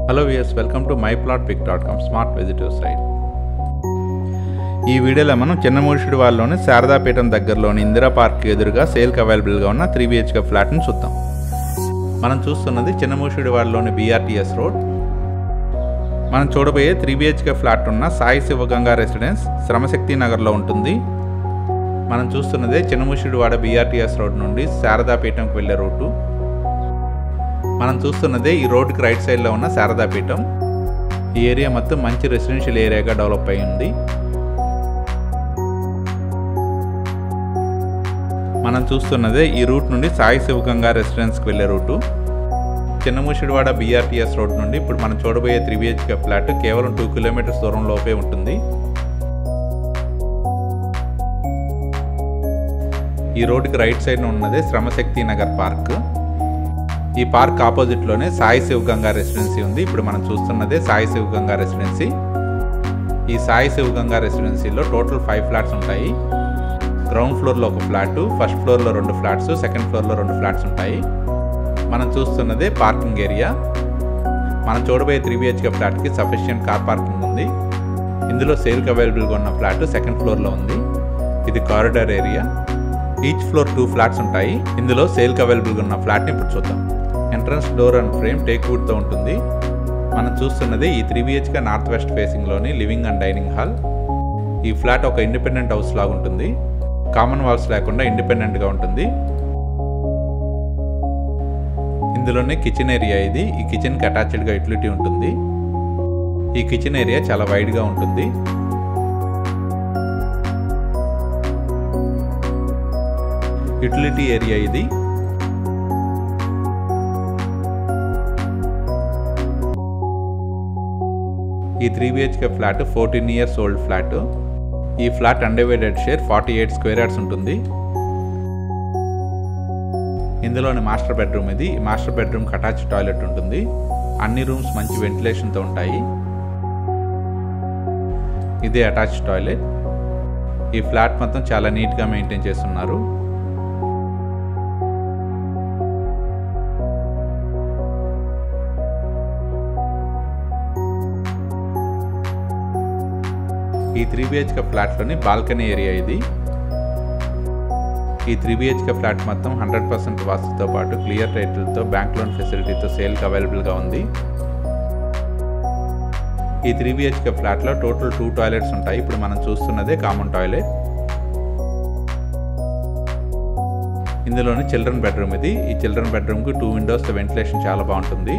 Hello viewers, welcome to myplotpic.com smart విజిటివ్ site. ఈ వీడియోలో మనం చిన్నమూషిడివాడలోని శారదాపీఠం దగ్గరలోని ఇందిరా పార్క్ ఎదురుగా సేల్కి అవైలబుల్గా ఉన్న 3 BHK ఫ్లాట్ని చూద్దాం. మనం చూస్తున్నది చిన్నమూషిడివాడలోని BRTS రోడ్. మనం చూడబోయే 3 BHK ఫ్లాట్ ఉన్న సాయి శివగంగా రెసిడెన్స్ శ్రమశక్తి నగర్లో ఉంటుంది. మనం చూస్తున్నదే చిన్నమూషిడివాడ BRTS రోడ్ నుండి శారదాపీఠంకి వెళ్ళే రూటు. మనం చూస్తున్నదే ఈ రోడ్డుకి రైట్ సైడ్లో ఉన్న శారదాపీఠం. ఈ ఏరియా మొత్తం మంచి రెసిడెన్షియల్ ఏరియాగా డెవలప్ అయి ఉంది. మనం చూస్తున్నదే ఈ రూట్ నుండి సాయి శివగంగా రెసిడెన్స్కి వెళ్ళే రూటు. చిన్నమూషిడివాడ BRTS రోడ్ నుండి ఇప్పుడు మనం చూడబోయే 3 BHK ఫ్లాట్ కేవలం 2 కిలోమీటర్స్ దూరంలోపే ఉంటుంది. ఈ రోడ్డుకి రైట్ సైడ్న ఉన్నదే శ్రమశక్తి నగర్ పార్క్. ఈ పార్క్ ఆపోజిట్లోనే సాయి శివగంగా రెసిడెన్సీ ఉంది. ఇప్పుడు మనం చూస్తున్నదే సాయి శివగంగా రెసిడెన్సీ. ఈ సాయి శివగంగా రెసిడెన్సీలో టోటల్ 5 ఫ్లాట్స్ ఉంటాయి. గ్రౌండ్ ఫ్లోర్లో ఒక ఫ్లాట్, ఫస్ట్ ఫ్లోర్లో 2 ఫ్లాట్స్, సెకండ్ ఫ్లోర్లో 2 ఫ్లాట్స్ ఉంటాయి. మనం చూస్తున్నదే పార్కింగ్ ఏరియా. మనం చూడబోయే 3 BHK ఫ్లాట్కి సఫిషియెంట్ కార్ పార్కింగ్ ఉంది. ఇందులో సేల్కి అవైలబుల్గా ఉన్న ఫ్లాట్ సెకండ్ ఫ్లోర్లో ఉంది. ఇది corridor area. Each floor 2 flats ఉంటాయి. ఇందులో సేల్కి అవైలబుల్గా ఉన్న ఫ్లాట్ని ఇప్పుడు చూద్దాం. Entrance door and frame teak వుడ్తో ఉంటుంది. మనం చూస్తున్నది ఈ 3 BHK నార్త్ వెస్ట్ ఫేసింగ్లోని లివింగ్ అండ్ డైనింగ్ హాల్. ఈ ఫ్లాట్ ఒక ఇండిపెండెంట్ హౌస్ లాగా ఉంటుంది. కామన్ వాల్స్ లేకుండా ఇండిపెండెంట్గా ఉంటుంది. ఇందులోనే కిచెన్ ఏరియా ఇది. ఈ కిచెన్కి అటాచ్డ్గా యూటిలిటీ ఉంటుంది. ఈ కిచెన్ ఏరియా చాలా వైడ్గా ఉంటుంది. యూటిలిటీ ఏరియా ఇది. ఈ 3 BHK flat 14 years old flat. ఈ flat undivided share 48 square yards ఉంటుంది. ఇందులోని మాస్టర్ బెడ్రూమ్ ఇది. ఈ మాస్టర్ బెడ్రూమ్కి అటాచ్ టాయిలెట్ ఉంటుంది. అన్ని రూమ్స్ మంచి వెంటిలేషన్తో ఉంటాయి. ఇదే అటాచ్ టాయిలెట్. ఈ ఫ్లాట్ మొత్తం చాలా నీట్గా మెయింటైన్ చేస్తున్నారు. ఈ 3 BHK ఫ్లాట్లోని బాల్కనీ ఏరియా ఇది. ఈ 3 BHK ఫ్లాట్ మొత్తం 100% వాస్తుతో పాటు క్లియర్ టైటిల్తో బ్యాంక్ లోన్ ఫెసిలిటీతో సేల్కి అవైలబుల్గా ఉంది. ఈ 3 BHK ఫ్లాట్లో టోటల్ 2 టాయిలెట్స్ ఉంటాయి. ఇప్పుడు మనం చూస్తున్నదే కామన్ టాయిలెట్. ఇందులోని చిల్డ్రన్ బెడ్రూమ్ ఇది. ఈ చిల్డ్రన్ బెడ్రూమ్కి 2 విండోస్తో వెంటిలేషన్ చాలా బాగుంటుంది.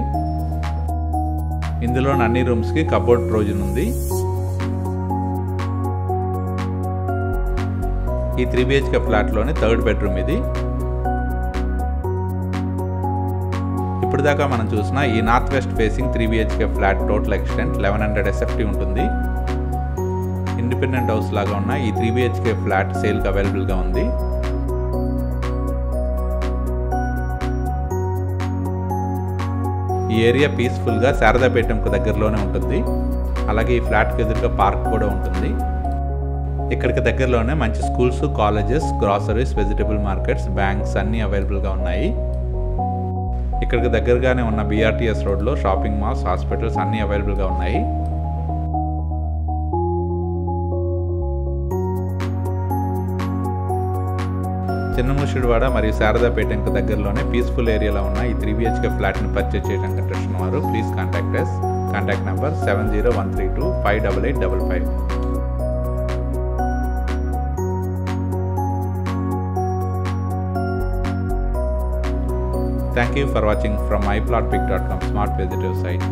ఇందులోని అన్ని రూమ్స్కి కబోర్డ్ ప్రొవిజన్ ఉంది. ఈ 3 BHK ఫ్లాట్లోని 3rd బెడ్రూమ్ ఇది. ఇప్పుడు దాకా మనం చూసిన ఈ north west facing 3 BHK flat total extent 1100 SFT ఉంటుంది. ఇండిపెండెంట్ హౌస్ లాగా ఉన్న ఈ 3 BHK ఫ్లాట్ సేల్కి అవైలబుల్గా ఉంది. ఈ ఏరియా పీస్ఫుల్గా శారదాపీఠంకు దగ్గరలోనే ఉంటుంది. అలాగే ఈ ఫ్లాట్కి ఎదురుగా పార్క్ కూడా ఉంటుంది. ఇక్కడికి దగ్గరలోనే మంచి schools, colleges, groceries, vegetable markets, banks అన్నీ అవైలబుల్గా ఉన్నాయి. ఇక్కడికి దగ్గరగానే ఉన్న BRTS రోడ్లో షాపింగ్ మాల్స్, హాస్పిటల్స్ అన్నీ అవైలబుల్గా ఉన్నాయి. చిన్నమూషిడివాడ మరియు శారదాపేటకు దగ్గరలోనే పీస్ఫుల్ ఏరియాలో ఉన్న ఈ 3 BHK ఫ్లాట్ని పర్చేజ్ చేయడానికి ఇంట్రెస్ట్ ఉన్నవారు please contact us. Contact number 7013258855. Thank you for watching from myplotpic.com smart visitive site.